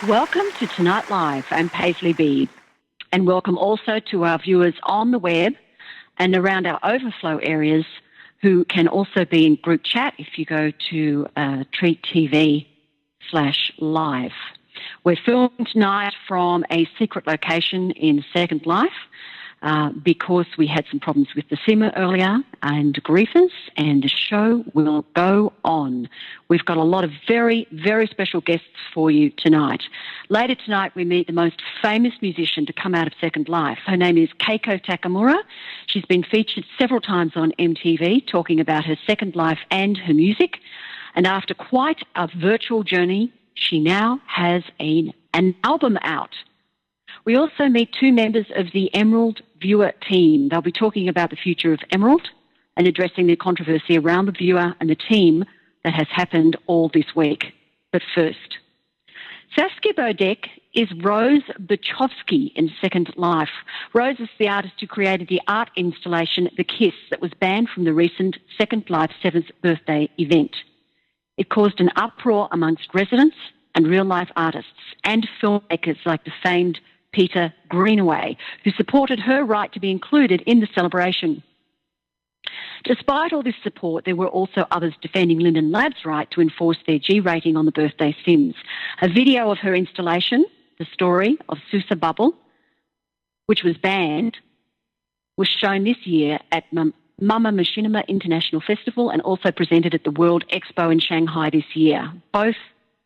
Welcome to Tonight Live. I'm Paisley Beebe, and welcome also to our viewers on the web and around our overflow areas who can also be in group chat if you go to Treat TV/live. We're filming tonight from a secret location in Second Life because we had some problems with the simmer earlier and griefers, and the show will go on. We've got a lot of very, very special guests for you tonight. Later tonight, we meet the most famous musician to come out of Second Life. Her name is Keiko Takamura. She's been featured several times on MTV talking about her Second Life and her music. And after quite a virtual journey, she now has an album out. We also meet two members of the Emerald viewer team. They'll be talking about the future of Emerald and addressing the controversy around the viewer and the team that has happened all this week. But first, Saskia Bodek is Rose Bachowski in Second Life. Rose is the artist who created the art installation The Kiss that was banned from the recent Second Life 7th birthday event. It caused an uproar amongst residents and real-life artists and filmmakers like the famed Peter Greenaway, who supported her right to be included in the celebration. Despite all this support, there were also others defending Linden Lab's right to enforce their G rating on the birthday Sims. A video of her installation, The Story of Susa Bubble, which was banned, was shown this year at Mama Machinima International Festival and also presented at the World Expo in Shanghai this year, both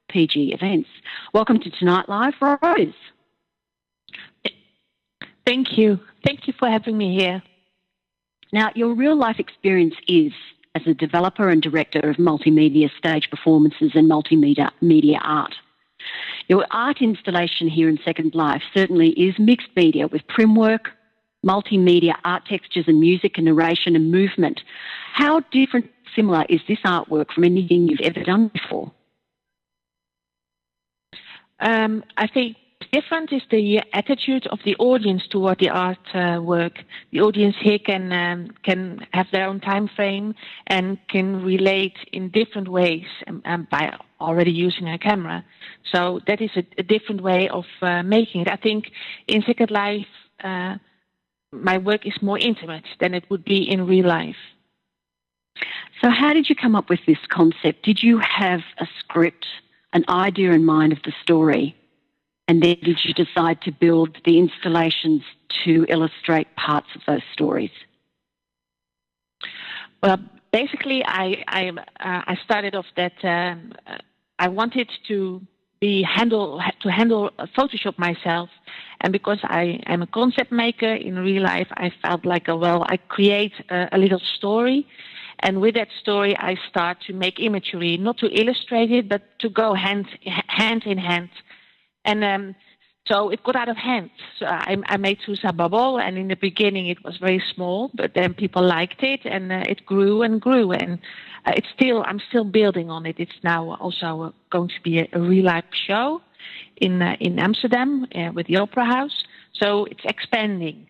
PG events. Welcome to Tonight Live, Rose. Thank you. Thank you for having me here. Now, your real-life experience is as a developer and director of multimedia stage performances and multimedia art. Your art installation here in Second Life certainly is mixed media with prim work, multimedia art textures and music and narration and movement. How different, similar is this artwork from anything you've ever done before? I think different is the attitude of the audience toward the artwork. The audience here can have their own time frame and can relate in different ways by already using a camera. So that is a different way of making it. I think in Second Life, my work is more intimate than it would be in real life. So how did you come up with this concept? Did you have a script, an idea in mind of the story? And then did you decide to build the installations to illustrate parts of those stories? Well, basically, I started off that I wanted to handle Photoshop myself, and because I am a concept maker in real life, I felt like I create a little story, and with that story, I start to make imagery, not to illustrate it, but to go hand in hand. And so it got out of hand. So I made Susa Bubble, and in the beginning it was very small, but then people liked it, and it grew and grew. And I'm still building on it. It's now also going to be a real life show in Amsterdam with the Opera House. So it's expanding.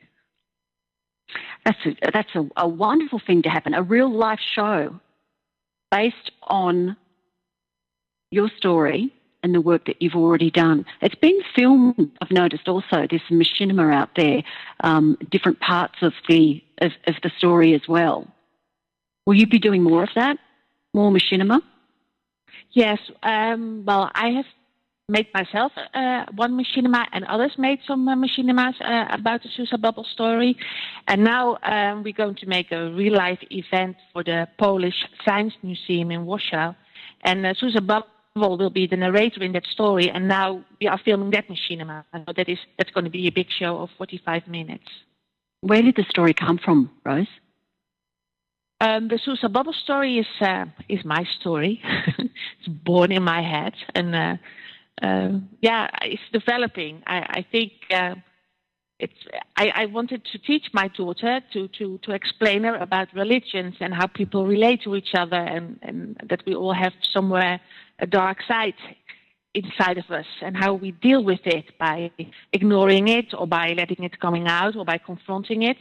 That's a wonderful thing to happen. A real life show based on your story and the work that you've already done. It's been filmed, I've noticed also. There's some machinima out there, different parts of the story as well. Will you be doing more of that? More machinima? Yes. Well, I have made myself one machinima, and others made some machinimas about the Susa Bubble story. And now we're going to make a real-life event for the Polish Science Museum in Warsaw. And Susa Bubble will be the narrator in that story, and now we are filming that machinima. So that's going to be a big show of 45 minutes. Where did the story come from, Rose? The Susa Bubble story is my story. It's born in my head, and it's developing. I think I wanted to teach my daughter to explain her about religions and how people relate to each other, and that we all have somewhere a dark side inside of us, and how we deal with it by ignoring it, or by letting it coming out, or by confronting it.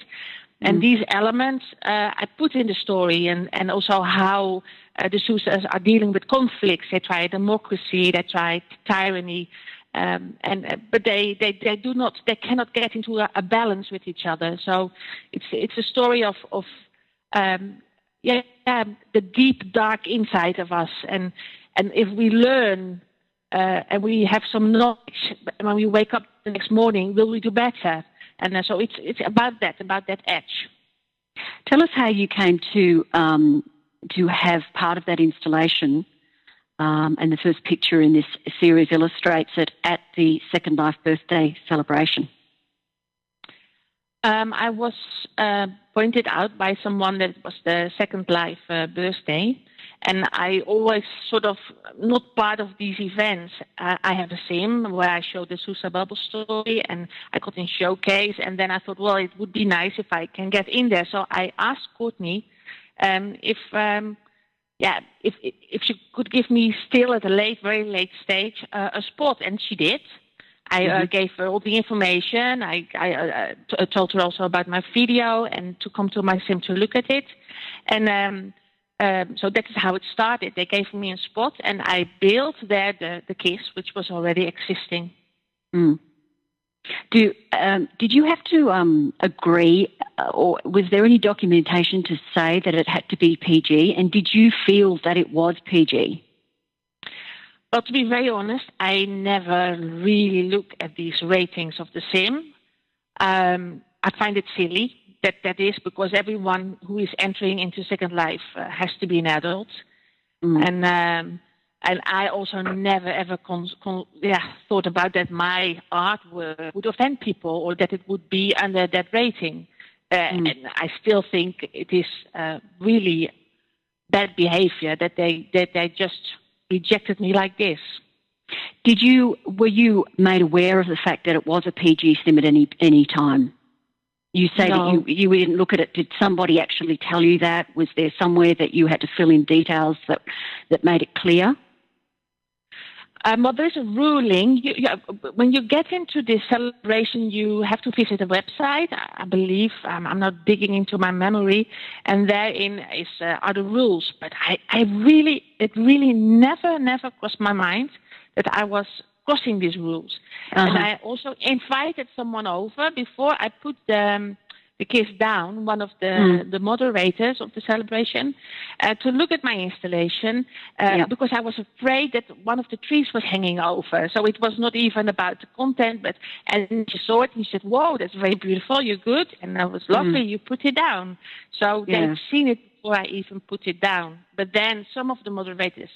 And these elements I put in the story, and also how the Susas are dealing with conflicts. They try democracy, they try tyranny, But they cannot get into a balance with each other. So it's a story of the deep dark inside of us, and if we learn and we have some knowledge when we wake up the next morning, will we do better? And so it's about that edge. Tell us how you came to have part of that installation, and the first picture in this series illustrates it at the Second Life birthday celebration. I was pointed out by someone that it was the Second Life birthday, and I always sort of not part of these events. I have a sim where I show the Susa Bubble story, and I got in showcase, and then I thought, well, it would be nice if I can get in there. So I asked Courtney if she could give me still at a very late stage a spot, and she did. I gave her all the information. I told her also about my video and to come to my sim to look at it. And so that is how it started. They gave me a spot, and I built there the KISS, which was already existing. Mm. Did you have to agree, or was there any documentation to say that it had to be PG? And did you feel that it was PG? Well, to be very honest, I never really look at these ratings of the sim. I find it silly that is, because everyone who is entering into Second Life has to be an adult. And I also never ever thought about that my artwork would offend people or that it would be under that rating. And I still think it is really bad behavior that they just rejected me like this. Were you made aware of the fact that it was a PG sim at any time? You say No. that you didn't look at it. Did somebody actually tell you that? Was there somewhere that you had to fill in details that made it clear? Well, there's a ruling. When you get into this celebration, you have to visit a website, I believe. I'm not digging into my memory. And therein are the rules. But it really never crossed my mind that I was crossing these rules. And I also invited someone over before I put the KISS down, one of the moderators of the celebration, to look at my installation because I was afraid that one of the trees was hanging over. So it was not even about the content, and she saw it and she said, "Whoa, that's very beautiful, you're good." And that was lovely, you put it down. So they've seen it before I even put it down. But then some of the moderators,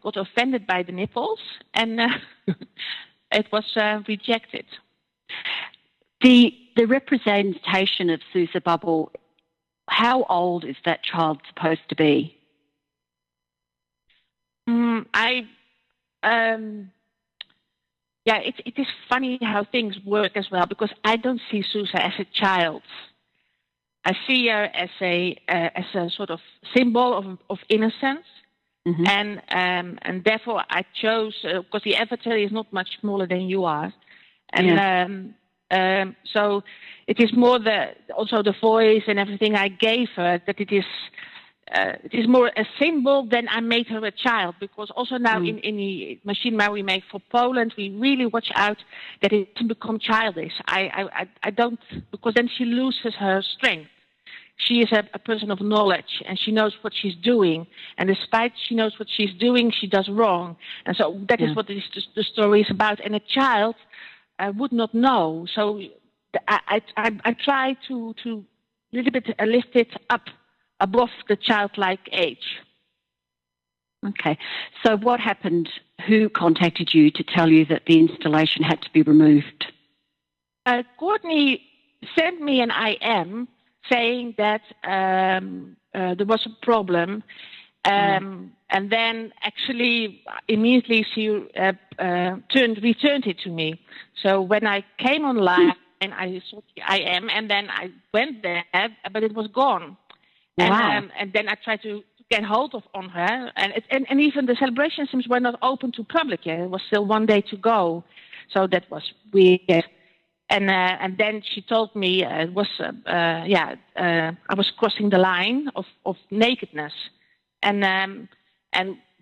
got offended by the nipples, and it was rejected. The representation of Susa Bubble, how old is that child supposed to be? It is funny how things work as well, because I don't see Susa as a child. I see her as a sort of symbol of innocence. And therefore I chose, because the avatar is not much smaller than you are. And so it is more also the voice and everything I gave her, that it is more a symbol than I made her a child, because also now in the machine where we make for Poland, we really watch out that it doesn't become childish. I don't, because then she loses her strength. She is a person of knowledge, and she knows what she's doing. And despite she knows what she's doing, she does wrong. And so that is what the story is about. And a child would not know. So I try to little bit lift it up above the childlike age. Okay. So what happened? Who contacted you to tell you that the installation had to be removed? Courtney sent me an IM saying that there was a problem. And then actually immediately she returned it to me. So when I came online, I saw the IM, and then I went there, but it was gone. Wow. And then I tried to get hold on her, and even the celebration sims were not open to public yet. It was still one day to go, so that was weird. And then she told me it was I was crossing the line of nakedness,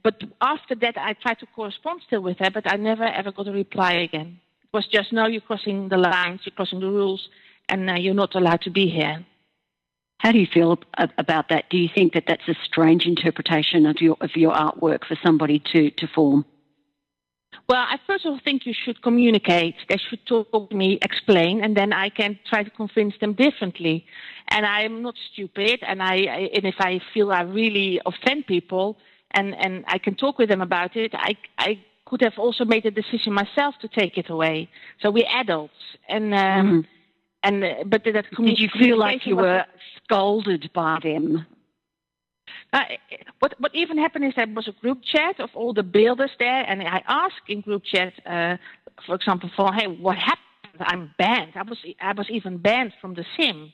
but But after that, I tried to correspond still with her, but I never ever got a reply again. It was just, no, you're crossing the lines, you're crossing the rules, and you're not allowed to be here. How do you feel about that? Do you think that that's a strange interpretation of your artwork for somebody to form? Well, I first of all think you should communicate. They should talk to me, explain, and then I can try to convince them differently. And I'm not stupid, and if I feel I really offend people, and I can talk with them about it, I could have also made a decision myself to take it away. So we're adults, and but that did you feel like you were scolded by them? What even happened is there was a group chat of all the builders there, and I asked in group chat, for example, hey, what happened? I'm banned. I was even banned from the sim.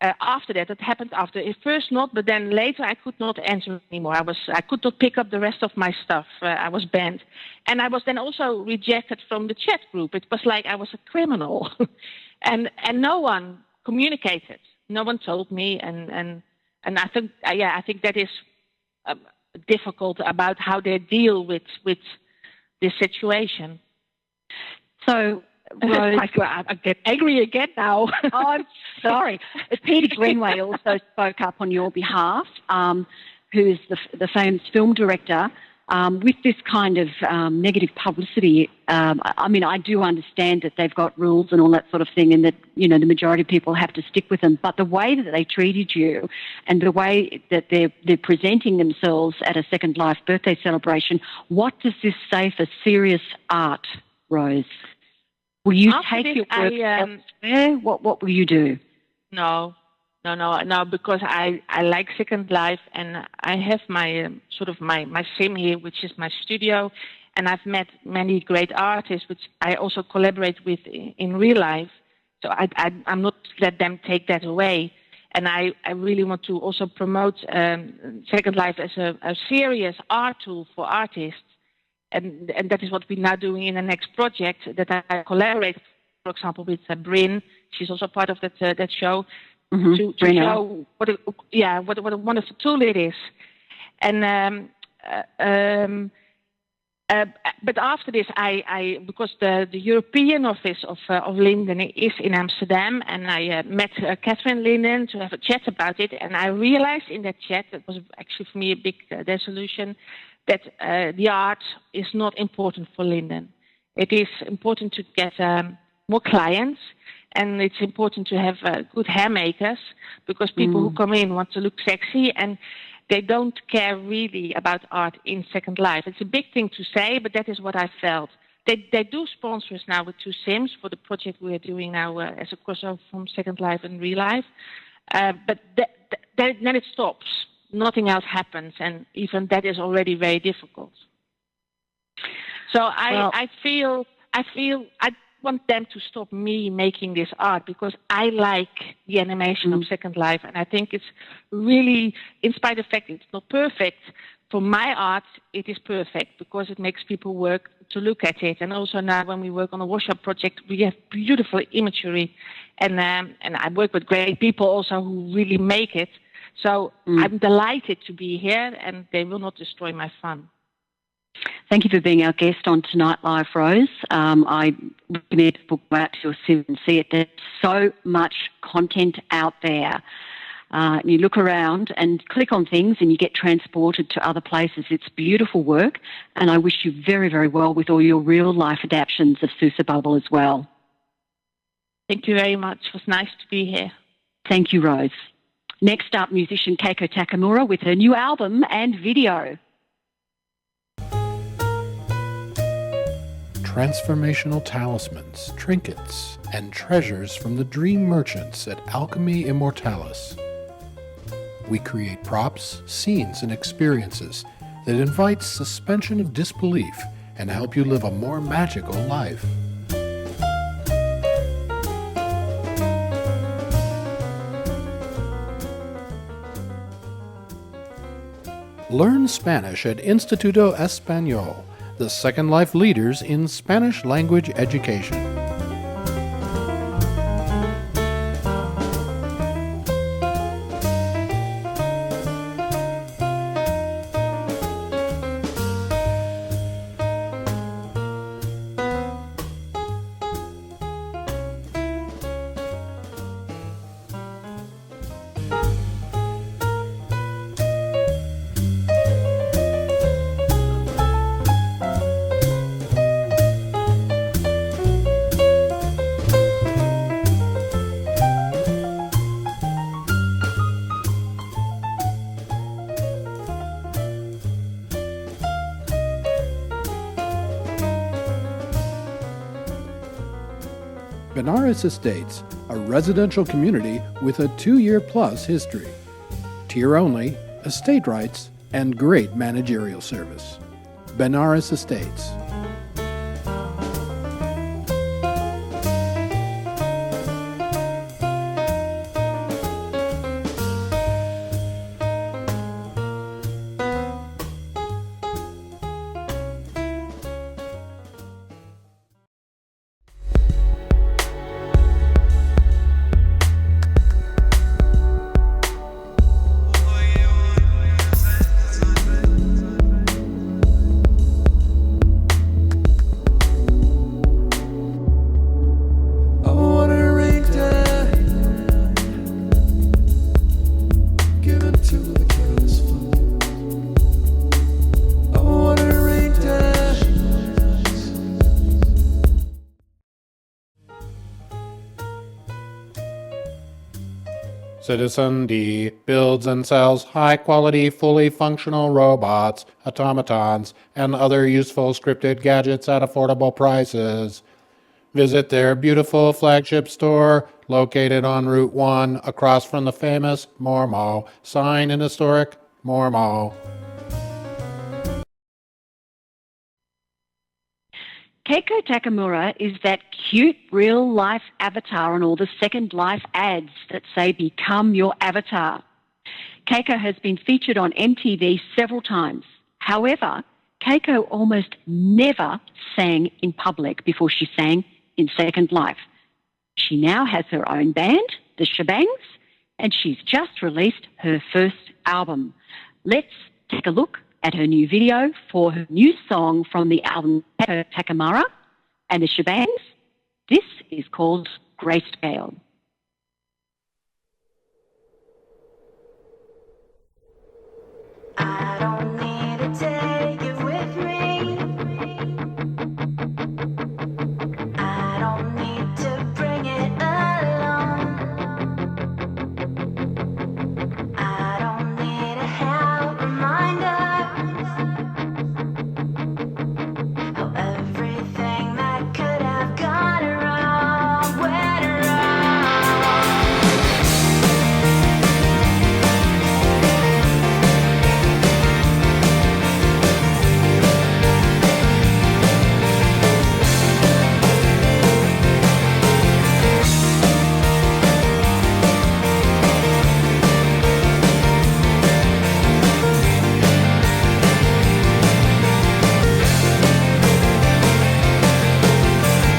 And after that happened after at first not, but then later I could not answer anymore. I could not pick up the rest of my stuff. I was banned, and I was then also rejected from the chat group. It was like I was a criminal, and no one communicated. No one told me, and I think I think that is difficult about how they deal with this situation. So, Rose, I get angry again now. Oh, I'm sorry. Peter Greenway also spoke up on your behalf, who's the famous film director. With this kind of negative publicity, I mean, I do understand that they've got rules and all that sort of thing, and that, you know, the majority of people have to stick with them. But the way that they treated you, and the way that they're presenting themselves at a Second Life birthday celebration, what does this say for serious art, Rose? Will you take your work elsewhere? What will you do? No, because I like Second Life, and I have my my sim here, which is my studio, and I've met many great artists, which I also collaborate with in real life. So I'm not let them take that away, and I really want to also promote Second Life as a serious art tool for artists, and that is what we're now doing in the next project that I collaborate, for example, with Bryn. She's also part of that show. Mm-hmm. To show what a wonderful tool it is, and but after this, I because the European office of Linden is in Amsterdam, and I met Catherine Linden to have a chat about it, and I realized in that chat, that was actually for me a big resolution, that the art is not important for Linden. It is important to get more clients. And it's important to have good hair makers, because people who come in want to look sexy, and they don't care really about art in Second Life. It's a big thing to say, but that is what I felt. They do sponsor us now with 2 Sims for the project we are doing now as a crossover from Second Life and Real Life. But then it stops. Nothing else happens, and even that is already very difficult. So I feel I want them to stop me making this art, because I like the animation of Second Life, and I think it's really, in spite of the fact it's not perfect, for my art it is perfect, because it makes people work to look at it. And also now when we work on a workshop project, we have beautiful imagery, and I work with great people also who really make it. So I'm delighted to be here, and they will not destroy my fun. Thank you for being our guest on Tonight Live, Rose. I recommend people go out to your sim and see it. There's so much content out there. You look around and click on things and you get transported to other places. It's beautiful work, and I wish you very, very well with all your real-life adaptions of Sousa Bubble as well. Thank you very much. It was nice to be here. Thank you, Rose. Next up, musician Keiko Takamura with her new album and video. Transformational talismans, trinkets, and treasures from the dream merchants at Alchemy Immortalis. We create props, scenes, and experiences that invite suspension of disbelief and help you live a more magical life. Learn Spanish at Instituto Español, the Second Life leaders in Spanish language education. Benares Estates, a residential community with a 2-year-plus history. Tier only, estate rights, and great managerial service. Benares Estates. Citizen D builds and sells high-quality, fully functional robots, automatons, and other useful scripted gadgets at affordable prices. Visit their beautiful flagship store located on Route 1 across from the famous Moore Mall, sign in historic Moore Mall. Keiko Takamura is that cute real-life avatar on all the Second Life ads that say become your avatar. Keiko has been featured on MTV several times. However, Keiko almost never sang in public before she sang in Second Life. She now has her own band, the Shebangs, and she's just released her first album. Let's take a look at her new video for her new song from the album Keiko Takamura and the Shebangs. This is called Grayscale. I don't need to take it with me. I don't need to bring it along. I don't need a help reminder how everything that could have gone wrong went wrong.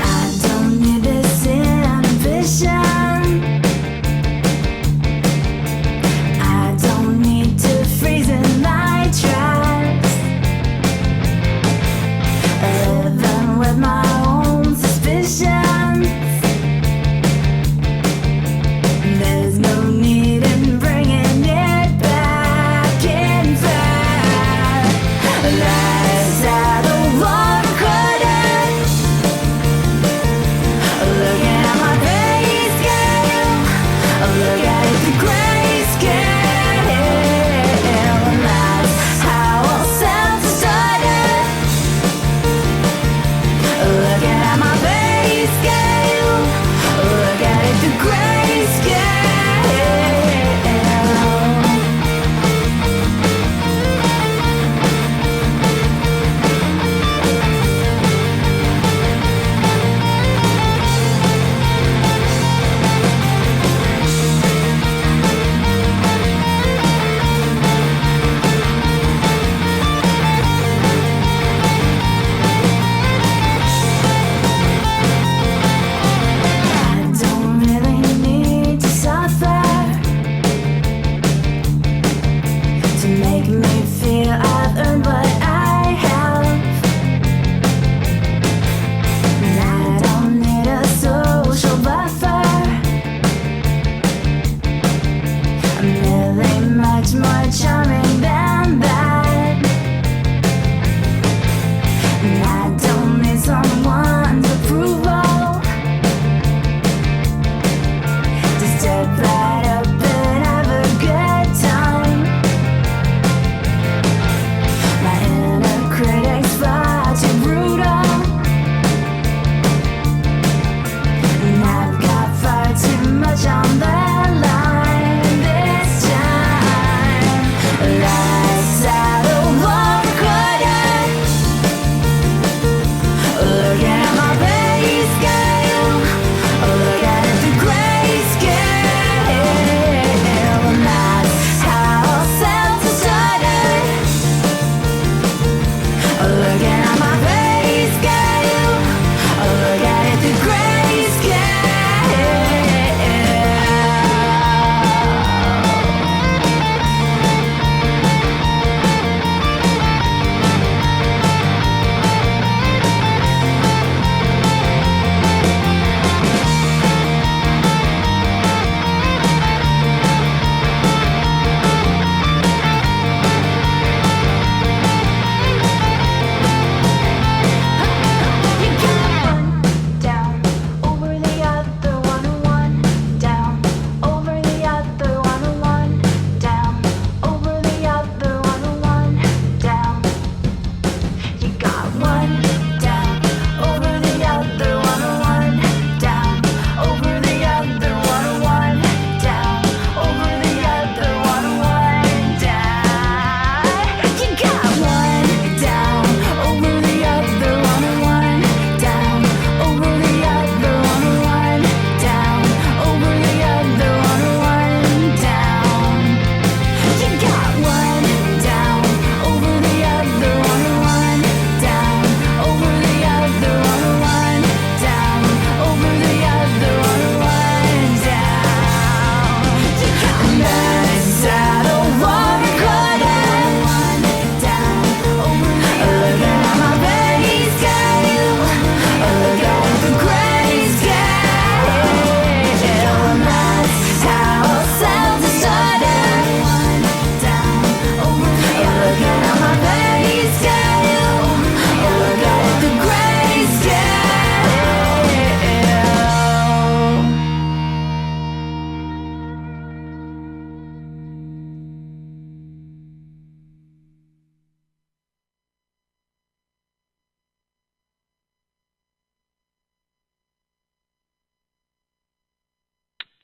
I don't need this ambition. I don't need to freeze in my tracks. Living with my own suspicions. There's no need in bringing it back. In fact, let's have a one credit. Looking at my pay scale.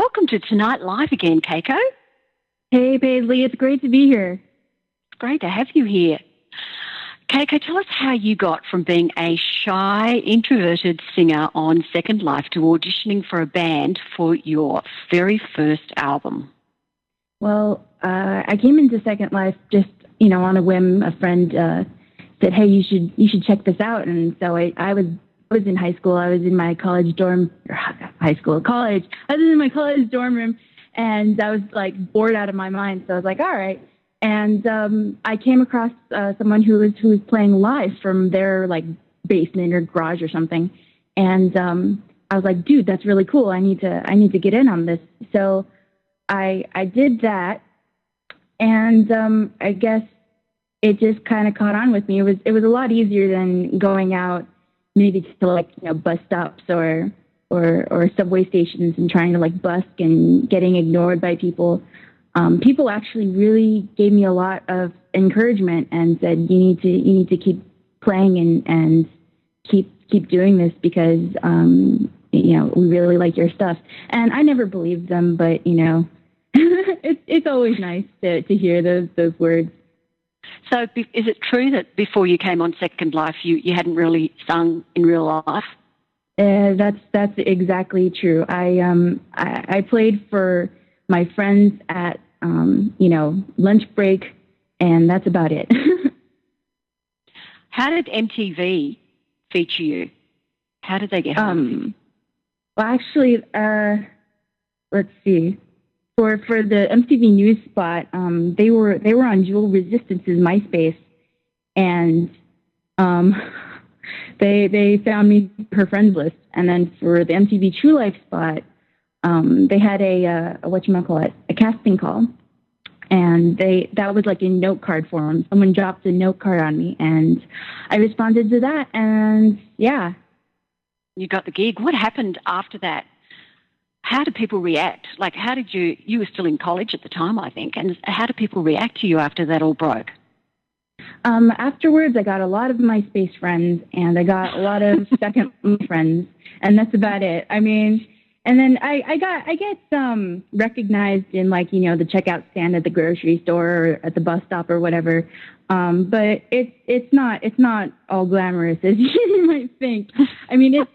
welcome to Tonight Live again, Keiko. Hey, Paisley, it's great to be here. It's great to have you here. Keiko, tell us how you got from being a shy, introverted singer on Second Life to auditioning for a band for your very first album. Well, I came into Second Life just, on a whim. A friend said, "Hey, you should check this out." And so I was in high school. I was in my college dorm, college. I was in my college dorm room, and I was like bored out of my mind. So I was like, all right. And I came across someone who was playing live from their like basement or garage or something, and I was like, dude, that's really cool. I need to get in on this. So I did that, and I guess it just kind of caught on with me. It was a lot easier than going out maybe to like bus stops or subway stations and trying to like busk and getting ignored by people. People actually really gave me a lot of encouragement and said, you need to keep playing and keep doing this because, we really like your stuff. And I never believed them, but, it's always nice to hear those words. So is it true that before you came on Second Life, you hadn't really sung in real life? That's exactly true. I played for my friends at lunch break, and that's about it. How did MTV feature you? How did they get hold of you? Well, actually, let's see. For the MTV News spot, they were on Jewel Resistance's MySpace, and they found me her friends list. And then for the MTV True Life spot, they had a casting call, and that was like in note card form. Someone dropped a note card on me, and I responded to that, and yeah, you got the gig. What happened after that? How did people react? Like, how did you were still in college at the time, I think, and how did people react to you after that all broke? Afterwards, I got a lot of MySpace friends, and I got a lot of Second friends, and that's about it. I mean, and then I get recognized in like, the checkout stand at the grocery store or at the bus stop or whatever. But it's not all glamorous as you might think. I mean,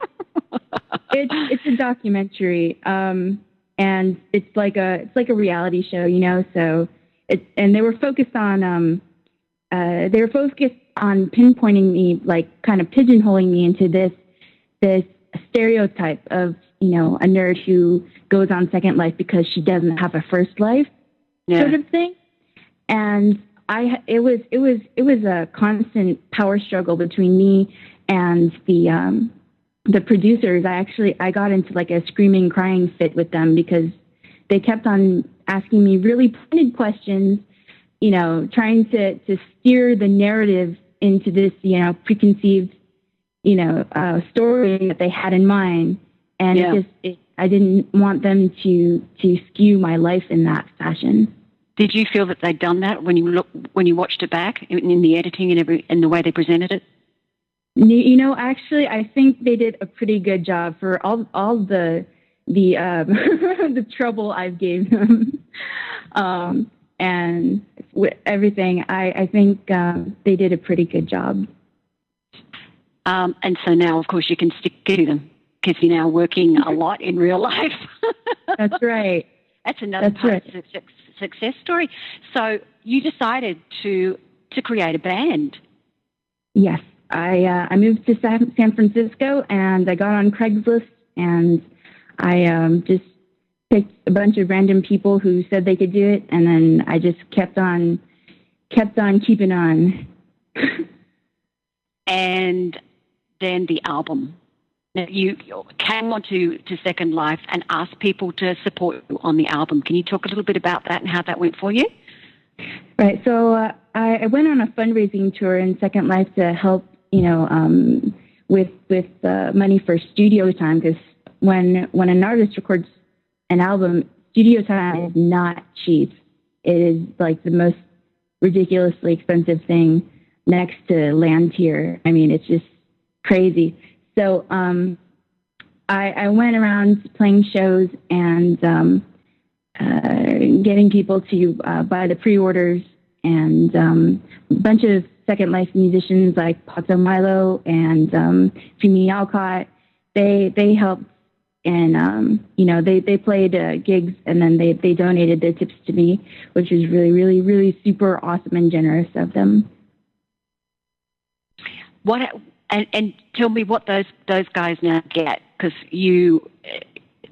it's a documentary, and it's like a reality show, So and they were focused on pinpointing me, like kind of pigeonholing me into this stereotype of, a nerd who goes on Second Life because she doesn't have a first life, sort of thing. And it was a constant power struggle between me and the producers. I got into like a screaming, crying fit with them because they kept on asking me really pointed questions, trying to steer the narrative into this, preconceived, story that they had in mind. And I didn't want them to skew my life in that fashion. Did you feel that they'd done that when you watched it back in the editing and the way they presented it? Actually, I think they did a pretty good job for all the the trouble I've gave them, and with everything. I think they did a pretty good job. And so now, of course, you can stick to them because you're now working a lot in real life. That's right. That's another part of the success story. So you decided to create a band. Yes. I moved to San Francisco, and I got on Craigslist, and I just picked a bunch of random people who said they could do it, and then I just kept on keeping on. And then the album. Now, you came onto Second Life and asked people to support you on the album. Can you talk a little bit about that and how that went for you? Right. So I went on a fundraising tour in Second Life to help, with money for studio time, because when an artist records an album, studio time is not cheap. It is like the most ridiculously expensive thing next to land tier. I mean, it's just crazy. So I went around playing shows and getting people to buy the pre-orders, and a bunch of Second Life musicians like Pato Milo and Jimmy Alcott, they helped, and they played gigs, and then they donated their tips to me, which was really, really, really super awesome and generous of them. What and tell me what those guys now get, because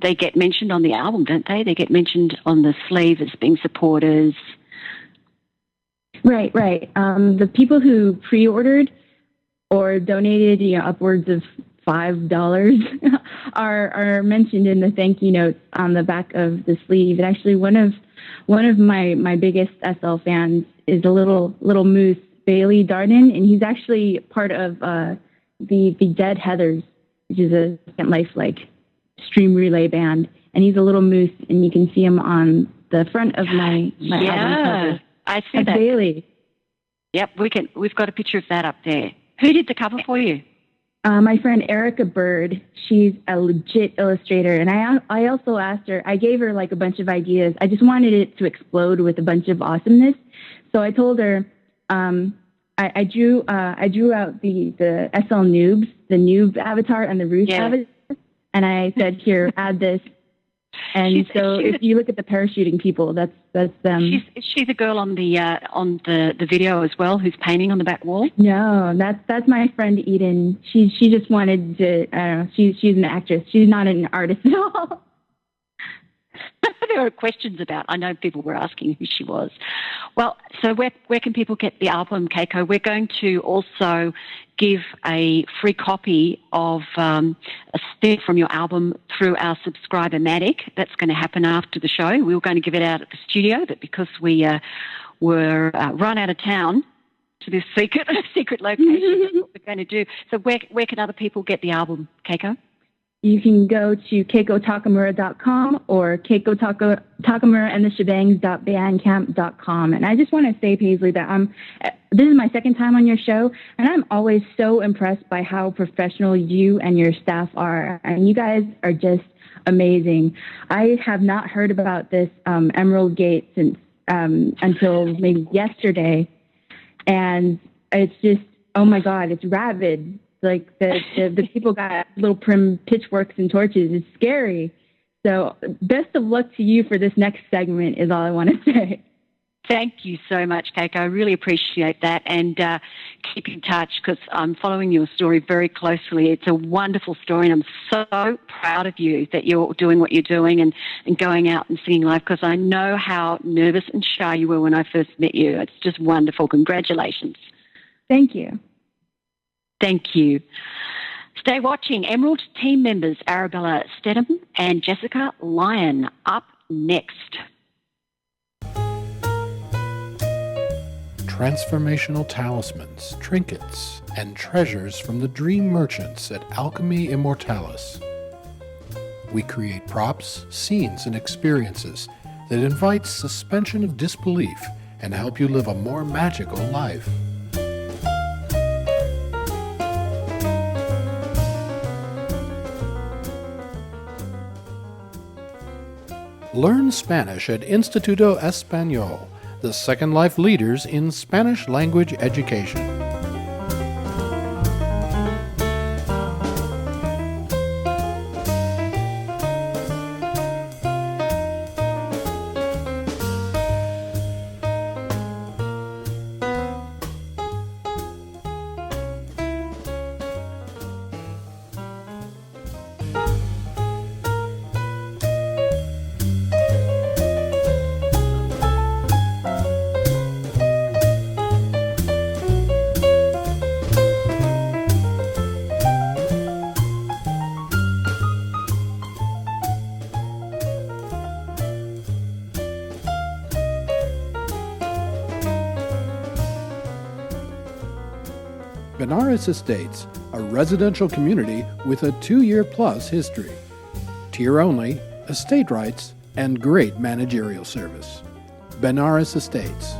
they get mentioned on the album, don't they? They get mentioned on the sleeve as being supporters. Right. The people who pre-ordered or donated, upwards of $5 are mentioned in the thank you notes on the back of the sleeve. And actually, one of my biggest SL fans is a little moose, Bailey Darden, and he's actually part of the Dead Heathers, which is a Second Life stream relay band. And he's a little moose, and you can see him on the front of my album cover. I see that. Bailey. Yep, we've got a picture of that up there. Who did the cover for you? My friend Erica Bird. She's a legit illustrator, and I also asked her. I gave her a bunch of ideas. I just wanted it to explode with a bunch of awesomeness. So I told her I drew out the SL Noobs, the Noob avatar and the Ruth avatar, and I said, here, add this. And if you look at the parachuting people, that's them. She's a girl on the video as well, who's painting on the back wall. No, that's my friend Eden. She just wanted to. I don't know. She's an actress. She's not an artist at all. There were questions about. I know people were asking who she was. Well, so where can people get the album, Keiko? We're going to also give a free copy of a snippet from your album through our Subscriber-matic. That's going to happen after the show. We were going to give it out at the studio, but because we were run out of town to this secret location, that's what we're going to do. So where can other people get the album, Keiko? You can go to keikotakamura.com or keikotakamuraandtheshebangs.bandcamp.com. And I just want to say, Paisley, that this is my second time on your show, and I'm always so impressed by how professional you and your staff are. And you guys are just amazing. I have not heard about this Emerald Gate since until maybe yesterday. And it's just, oh my God, it's rabid. The people got little prim pitchforks and torches. It's scary. So best of luck to you for this next segment is all I want to say. Thank you so much, Keiko. I really appreciate that. And keep in touch, because I'm following your story very closely. It's a wonderful story, and I'm so proud of you that you're doing what you're doing and going out and singing live, because I know how nervous and shy you were when I first met you. It's just wonderful. Congratulations. Thank you. Thank you. Stay watching. Emerald team members Arabella Stedham and Jessica Lyon up next. Transformational talismans, trinkets, and treasures from the dream merchants at Alchemy Immortalis. We create props, scenes, and experiences that invite suspension of disbelief and help you live a more magical life. Learn Spanish at Instituto Español, the Second Life leaders in Spanish language education. Benares Estates, a residential community with a 2-year-plus history. Tier only, estate rights, and great managerial service. Benares Estates.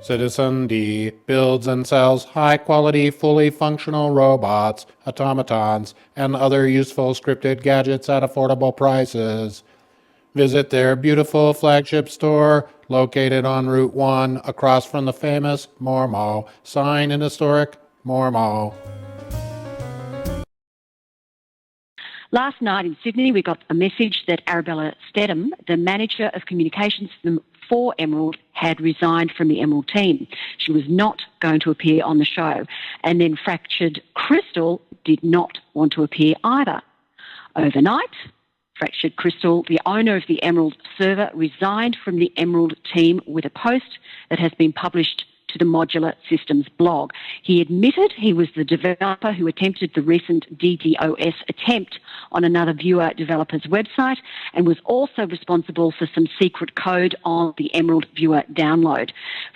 Citizen D builds and sells high-quality, fully functional robots, automatons, and other useful scripted gadgets at affordable prices. Visit their beautiful flagship store located on Route 1 across from the famous Mormo sign in historic Mormo. Last night in Sydney, we got a message that Arabella Stedham, the manager of communications for Emerald, had resigned from the Emerald team. She was not going to appear on the show. And then Fractured Crystal did not want to appear either. Overnight, Fractured Crystal, the owner of the Emerald server, resigned from the Emerald team with a post that has been published to the Modular Systems blog. He admitted he was the developer who attempted the recent DDoS attempt on another viewer developer's website and was also responsible for some secret code on the Emerald viewer download.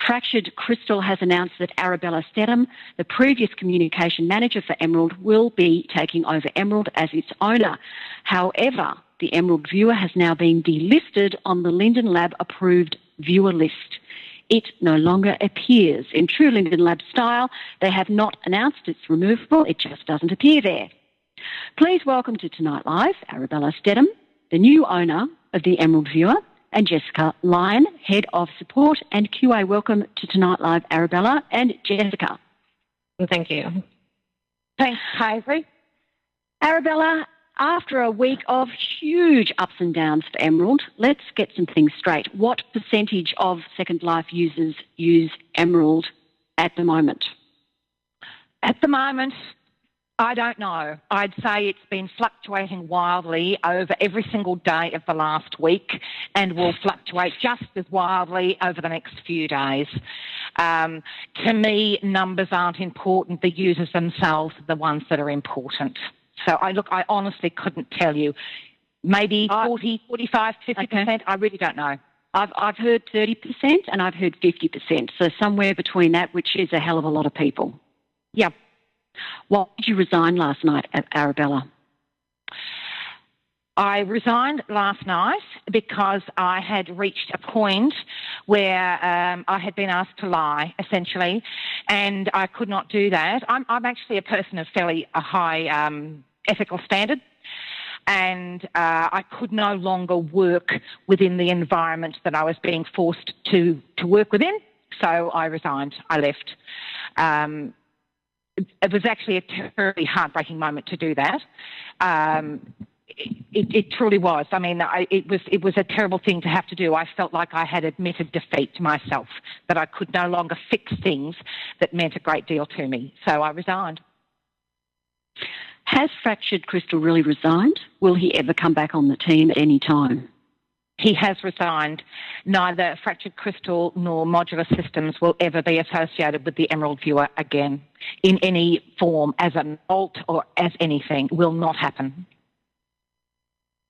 Fractured Crystal has announced that Arabella Stedham, the previous communication manager for Emerald, will be taking over Emerald as its owner. However, the Emerald viewer has now been delisted on the Linden Lab approved viewer list. It no longer appears. In true Linden Lab style, they have not announced its removal. It just doesn't appear there. Please welcome to Tonight Live, Arabella Stedham, the new owner of the Emerald Viewer, and Jessica Lyon, Head of Support and QA. Welcome to Tonight Live, Arabella and Jessica. Thank you. Thanks, Paisley. Arabella, after a week of huge ups and downs for Emerald, let's get some things straight. What percentage of Second Life users use Emerald at the moment? At the moment, I don't know. I'd say it's been fluctuating wildly over every single day of the last week and will fluctuate just as wildly over the next few days. To me, numbers aren't important. The users themselves are the ones that are important. So I honestly couldn't tell you. Maybe 40, 45, 50%. Okay. I really don't know. I've heard 30% and I've heard 50%. So somewhere between that, which is a hell of a lot of people. Yep. Why did you resign last night, Arabella? I resigned last night because I had reached a point where I had been asked to lie, essentially, and I could not do that. I'm actually a person of fairly high ethical standard, and I could no longer work within the environment that I was being forced to work within, so I resigned. I left. It was actually a terribly heartbreaking moment to do that. It truly was. I mean, it was a terrible thing to have to do. I felt like I had admitted defeat to myself, that I could no longer fix things that meant a great deal to me. So I resigned. Has Fractured Crystal really resigned? Will he ever come back on the team at any time? He has resigned. Neither Fractured Crystal nor Modular Systems will ever be associated with the Emerald Viewer again in any form, as an alt or as anything. Will not happen.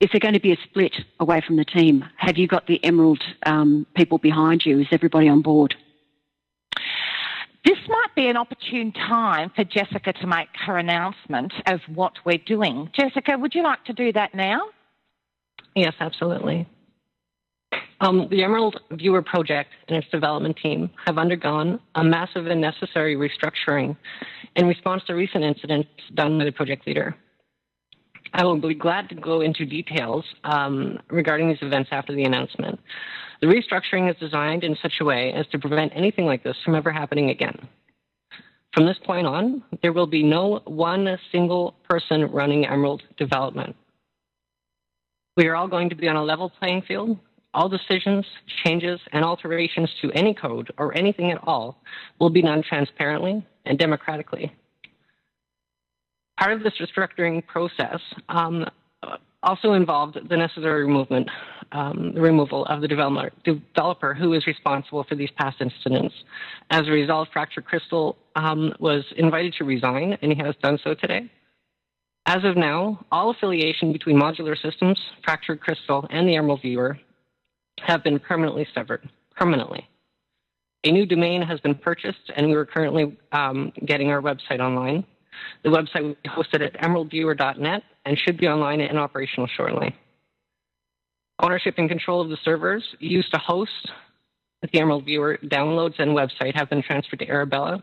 Is there going to be a split away from the team? Have you got the Emerald people behind you? Is everybody on board? This might be an opportune time for Jessica to make her announcement of what we're doing. Jessica, would you like to do that now? Yes, absolutely. The Emerald Viewer project and its development team have undergone a massive and necessary restructuring in response to recent incidents done by the project leader. I will be glad to go into details regarding these events after the announcement. The restructuring is designed in such a way as to prevent anything like this from ever happening again. From this point on, there will be no one single person running Emerald development. We are all going to be on a level playing field. All decisions, changes, and alterations to any code or anything at all will be done transparently and democratically. Part of this restructuring process also involved the necessary removal of the developer who is responsible for these past incidents. As a result, Fractured Crystal was invited to resign, and he has done so today. As of now, all affiliation between Modular Systems, Fractured Crystal, and the Emerald Viewer have been permanently severed. Permanently. A new domain has been purchased, and we are currently getting our website online. The website will be hosted at emeraldviewer.net and should be online and operational shortly. Ownership and control of the servers used to host the Emerald Viewer downloads and website have been transferred to Arabella,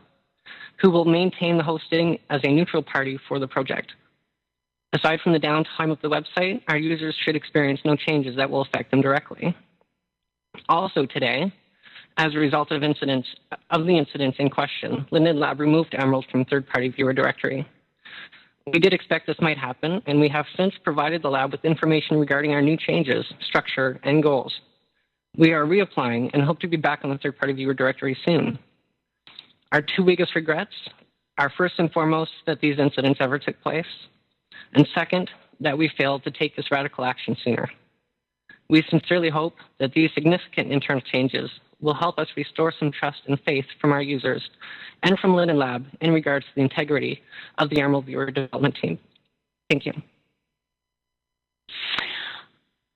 who will maintain the hosting as a neutral party for the project. Aside from the downtime of the website, our users should experience no changes that will affect them directly. Also today, as a result of the incidents in question, Linden Lab removed Emerald from third-party viewer directory. We did expect this might happen, and we have since provided the lab with information regarding our new changes, structure, and goals. We are reapplying and hope to be back on the third-party viewer directory soon. Our two biggest regrets are first and foremost that these incidents ever took place, and second, that we failed to take this radical action sooner. We sincerely hope that these significant internal changes will help us restore some trust and faith from our users and from Linden Lab in regards to the integrity of the Emerald Viewer development team. Thank you.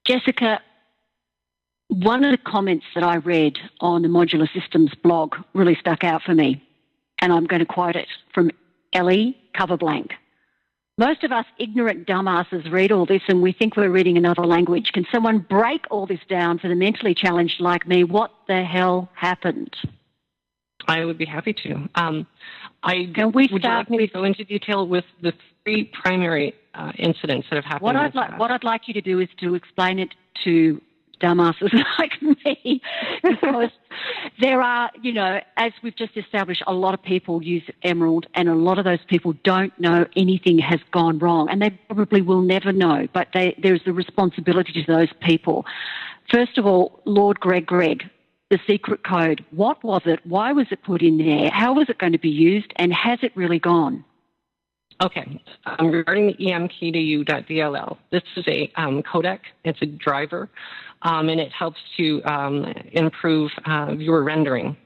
Jessica, one of the comments that I read on the Modular Systems blog really stuck out for me, and I'm going to quote it from Ellie, cover blank. Most of us ignorant dumbasses read all this and we think we're reading another language. Can someone break all this down for the mentally challenged like me? What the hell happened? I would be happy to. Would you like me to go into detail with the three primary incidents that have happened? What I'd like you to do is to explain it to dumbasses like me, because there are, as we've just established, a lot of people use Emerald, and a lot of those people don't know anything has gone wrong, and they probably will never know, but there's the responsibility to those people. First of all, Lord Greg, the secret code, what was it? Why was it put in there? How was it going to be used? And has it really gone? Okay. Regarding the emkdu.dll, this is a codec. It's a driver, and it helps to improve viewer rendering.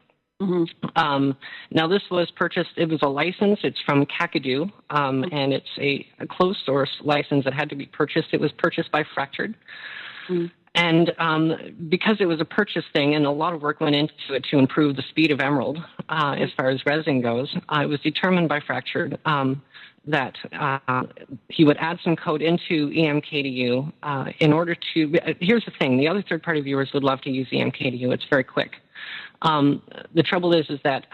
Mm-hmm. Now, this was purchased. It was a license. It's from Kakadu, and it's a closed source license that had to be purchased. It was purchased by Fractured. Mm-hmm. And because it was a purchase thing and a lot of work went into it to improve the speed of Emerald as far as resin goes, it was determined by Fractured that he would add some code into EMKDU in order to... Here's the thing. The other third-party viewers would love to use EMKDU. It's very quick. The trouble is that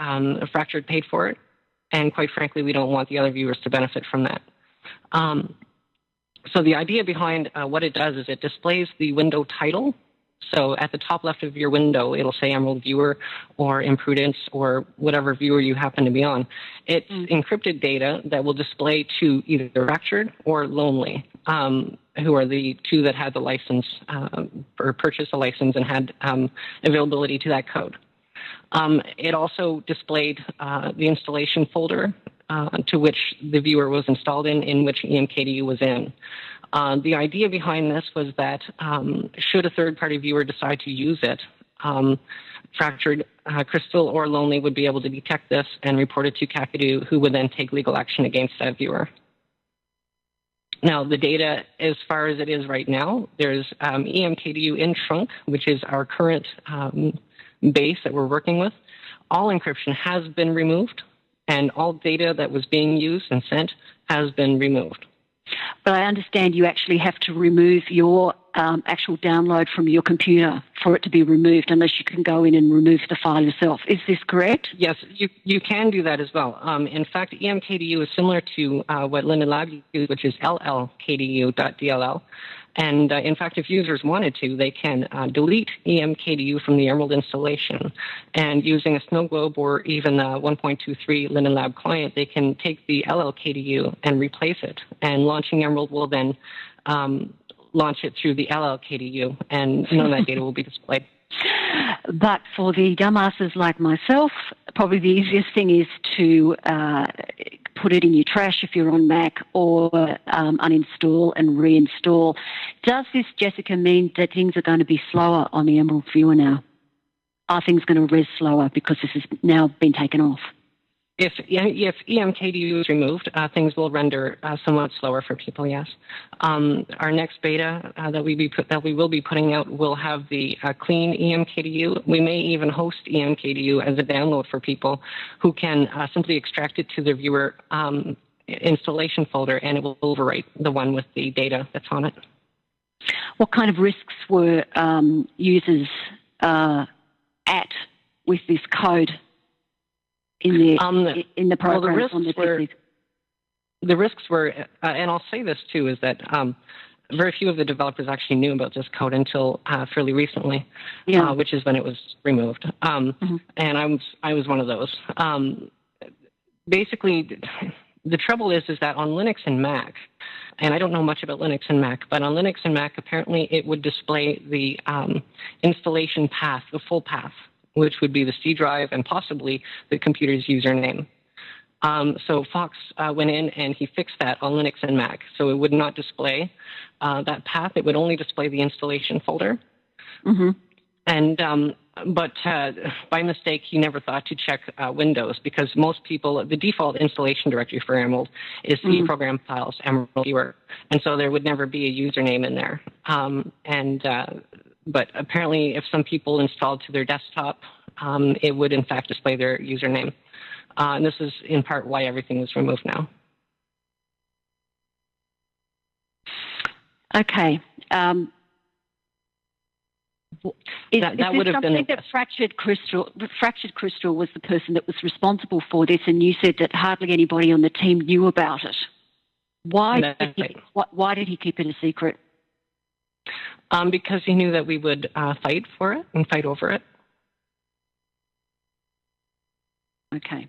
Fractured paid for it, and quite frankly, we don't want the other viewers to benefit from that. So the idea behind what it does is it displays the window title. So at the top left of your window, it'll say Emerald Viewer or Imprudence or whatever viewer you happen to be on. It's encrypted data that will display to either Fractured or Lonely, who are the two that had the license or purchased a license and had availability to that code. It also displayed the installation folder to which the viewer was installed in which EMKDU was in. The idea behind this was that should a third-party viewer decide to use it, Fractured, Crystal, or Lonely would be able to detect this and report it to Kakadu, who would then take legal action against that viewer. Now, the data, as far as it is right now, there's EMKDU in trunk, which is our current base that we're working with. All encryption has been removed, and all data that was being used and sent has been removed. But I understand you actually have to remove your actual download from your computer for it to be removed, unless you can go in and remove the file yourself. Is this correct? Yes, you can do that as well. In fact, EMKDU is similar to what Linden Lab uses, which is llkdu.dll. And in fact, if users wanted to, they can delete EMKDU from the Emerald installation. And using a snow globe or even a 1.23 Linden Lab client, they can take the LLKDU and replace it. And launching Emerald will then launch it through the LLKDU, and none of that data will be displayed. But for the dumbasses like myself, probably the easiest thing is to put it in your trash if you're on Mac, or uninstall and reinstall. Does this, Jessica, mean that things are going to be slower on the Emerald Viewer now? Are things going to res slower because this has now been taken off? If EMKDU is removed, things will render somewhat slower for people, yes. Our next beta that we will be putting out will have the clean EMKDU. We may even host EMKDU as a download for people who can simply extract it to their viewer installation folder, and it will overwrite the one with the data that's on it. What kind of risks were users at with this code in the program? Well, the risks were, and I'll say this too, is that very few of the developers actually knew about this code until fairly recently, which is when it was removed. And I was one of those. Basically, the trouble is that on Linux and Mac, and I don't know much about Linux and Mac, but on Linux and Mac, apparently it would display the installation path, the full path, which would be the C drive and possibly the computer's username. So Fox went in and he fixed that on Linux and Mac. So it would not display that path. It would only display the installation folder. And but by mistake, he never thought to check Windows, because most people, the default installation directory for Emerald is C program files, Emerald Viewer. And so there would never be a username in there. But apparently if some people installed to their desktop, it would in fact display their username. And this is in part why everything was removed now. Okay. That would have been that Fractured Crystal was the person that was responsible for this, and you said that hardly anybody on the team knew about it. Why did he keep it a secret? Because he knew that we would fight for it and fight over it. Okay.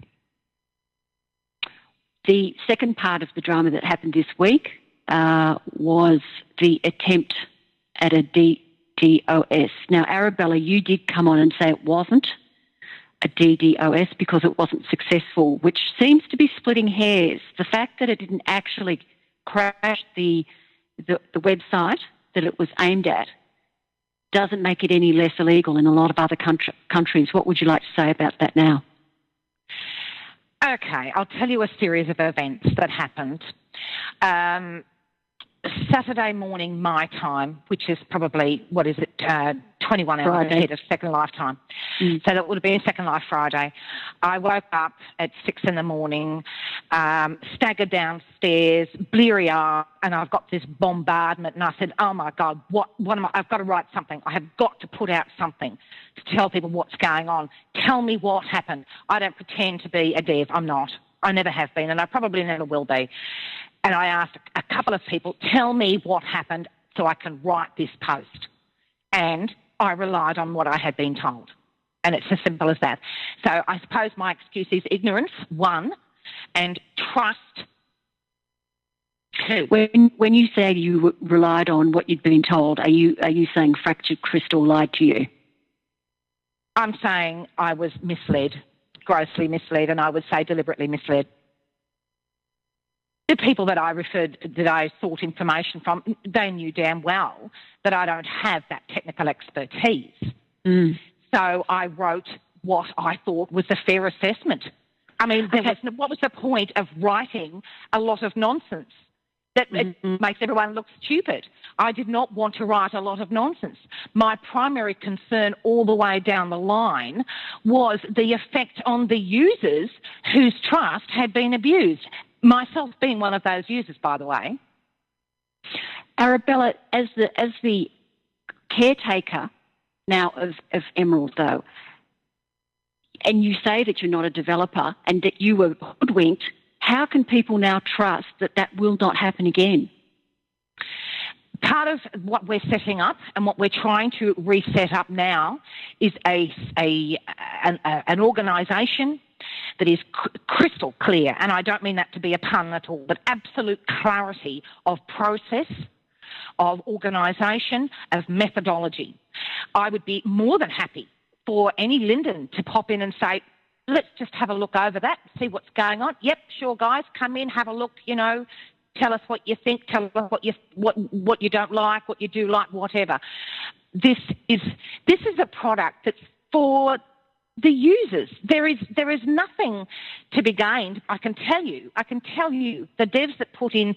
The second part of the drama that happened this week was the attempt at a DDoS. Now, Arabella, you did come on and say it wasn't a DDoS because it wasn't successful, which seems to be splitting hairs. The fact that it didn't actually crash the website that it was aimed at doesn't make it any less illegal in a lot of other countries. What would you like to say about that now? Okay, I'll tell you a series of events that happened. Saturday morning, my time, which is probably, 21 hours Friday. ahead of Second Life time. So that would have been Second Life Friday. I woke up at 6 a.m, staggered downstairs, bleary-eyed, and I've got this bombardment, and I said, oh my God, what am I? I've got to write something. I have got to put out something to tell people what's going on. Tell me what happened. I don't pretend to be a dev. I'm not. I never have been, and I probably never will be. And I asked a couple of people, tell me what happened so I can write this post. And I relied on what I had been told. And it's as simple as that. So I suppose my excuse is ignorance, one, and trust, two. When you say you relied on what you'd been told, are you saying Fractured Crystal lied to you? I'm saying I was misled, grossly misled, and I would say deliberately misled. The people that I sought information from, they knew damn well that I don't have that technical expertise. So I wrote what I thought was a fair assessment. I mean, what was the point of writing a lot of nonsense that it makes everyone look stupid? I did not want to write a lot of nonsense. My primary concern all the way down the line was the effect on the users whose trust had been abused. Myself being one of those users, by the way. Arabella, as the caretaker now of Emerald, though, and you say that you're not a developer and that you were hoodwinked, how can people now trust that will not happen again? Part of what we're setting up and what we're trying to reset up now is an organisation that is crystal clear, and I don't mean that to be a pun at all, but absolute clarity of process, of organisation, of methodology. I would be more than happy for any Lyndon to pop in and say, let's just have a look over that, see what's going on. Yep, sure, guys, come in, have a look, tell us what you think, tell us what you don't like, what you do like, whatever. This is a product that's for the users. There is nothing to be gained. I can tell you, the devs that put in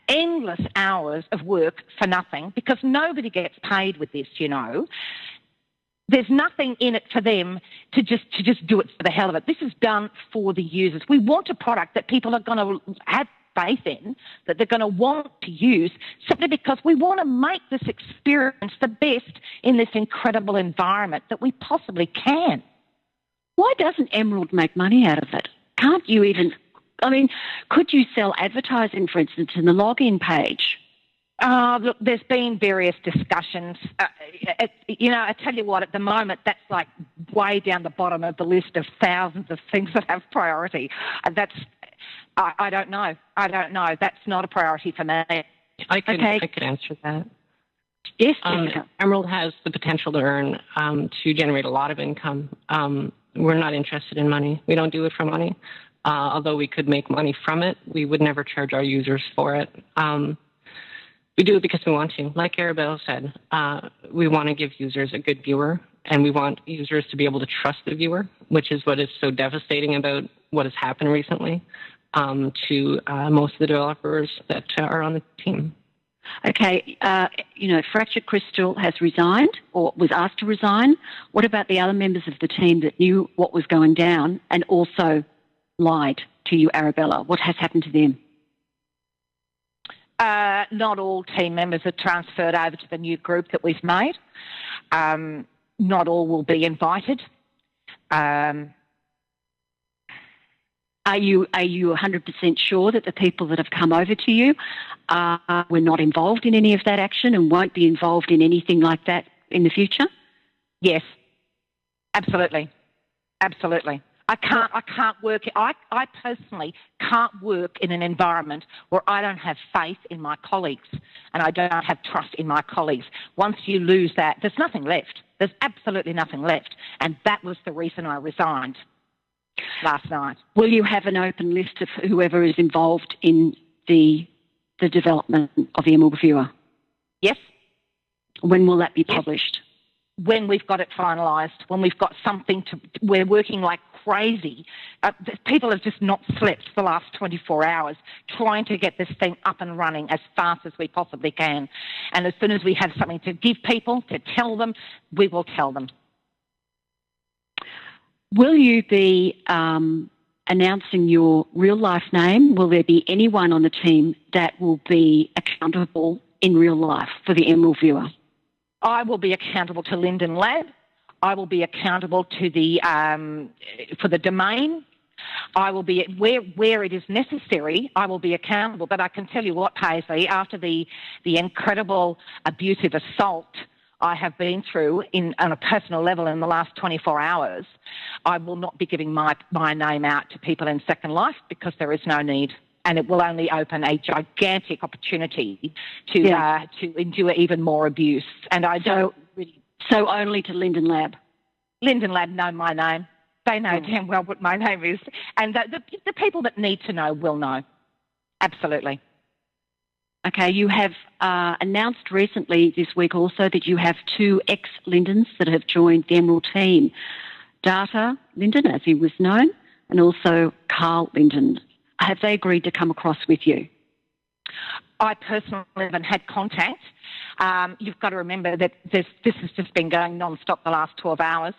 endless hours of work for nothing, because nobody gets paid with this, There's nothing in it for them to just do it for the hell of it. This is done for the users. We want a product that people are going to have faith in that they're going to want to use, simply because we want to make this experience the best in this incredible environment that we possibly can. Why doesn't Emerald make money out of it? Can't you even, could you sell advertising, for instance, in the login page? Look, there's been various discussions. I tell you what, at the moment, that's like way down the bottom of the list of thousands of things that have priority. I don't know. That's not a priority for me. I could answer that. Yes, Emerald has the potential to earn, to generate a lot of income. We're not interested in money. We don't do it for money. Although we could make money from it, we would never charge our users for it. We do it because we want to. Like Arabelle said, we want to give users a good viewer, and we want users to be able to trust the viewer, which is what is so devastating about what has happened recently to most of the developers that are on the team. Okay, Fractured Crystal has resigned or was asked to resign. What about the other members of the team that knew what was going down and also lied to you, Arabella? What has happened to them? Not all team members are transferred over to the new group that we've made. Not all will be invited. Are you 100% sure that the people that have come over to you were not involved in any of that action and won't be involved in anything like that in the future? Yes, absolutely. I can't work. I personally can't work in an environment where I don't have faith in my colleagues and I don't have trust in my colleagues. Once you lose that, there's nothing left. There's absolutely nothing left. And that was the reason I resigned last night. Will you have an open list of whoever is involved in the development of the Emerald Viewer? Yes. When will that be published? When we've got it finalised, when we've got something we're working like crazy. People have just not slept the last 24 hours trying to get this thing up and running as fast as we possibly can. And as soon as we have something to give people, to tell them, we will tell them. Will you be announcing your real-life name? Will there be anyone on the team that will be accountable in real life for the Emerald Viewer? I will be accountable to Linden Lab. I will be accountable to the for the domain. I will be where it is necessary. I will be accountable. But I can tell you what, Paisley, after the incredible abusive assault I have been through on a personal level in the last 24 hours, I will not be giving my name out to people in Second Life because there is no need. And it will only open a gigantic opportunity to endure even more abuse. And I don't really... So only to Linden Lab? Linden Lab know my name. They know damn well what my name is. And the people that need to know will know. Absolutely. Okay, you have announced recently this week also that you have 2 ex-Lindens that have joined the Emerald team. Data Linden, as he was known, and also Carl Linden. Have they agreed to come across with you? I personally haven't had contact. You've got to remember that this has just been going non-stop the last 12 hours.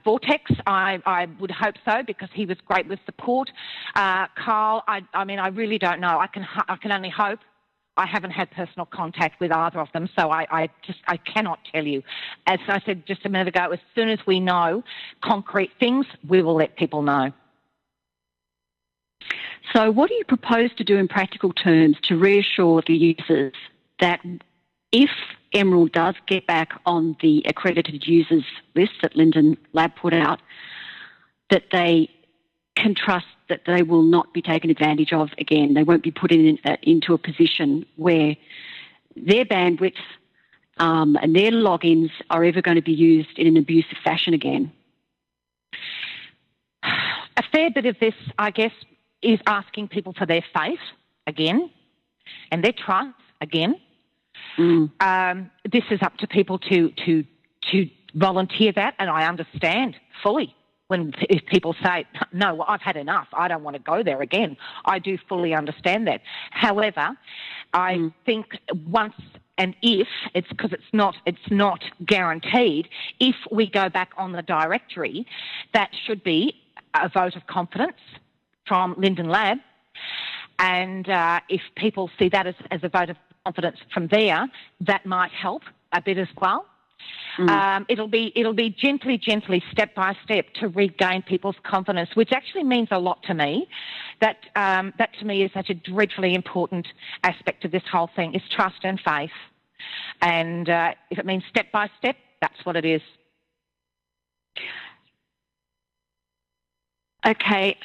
Vortex, I would hope so because he was great with support. Carl, I really don't know. I can only hope. I haven't had personal contact with either of them, so I cannot tell you. As I said just a minute ago, as soon as we know concrete things, we will let people know. So what do you propose to do in practical terms to reassure the users that if Emerald does get back on the accredited users list that Linden Lab put out, that they can trust that they will not be taken advantage of again? They won't be put into a position where their bandwidth and their logins are ever going to be used in an abusive fashion again. A fair bit of this, I guess, is asking people for their faith again and their trust again. This is up to people to volunteer that, and I understand fully if people say, no, I've had enough, I don't want to go there again. I do fully understand that. However, I think once and if, it's because it's not guaranteed, if we go back on the directory, that should be a vote of confidence from Linden Lab. And if people see that as a vote of confidence from there, that might help a bit as well. It'll be gently, step by step, to regain people's confidence, which actually means a lot to me. That to me is such a dreadfully important aspect of this whole thing, is trust and faith. And if it means step by step, that's what it is. Okay,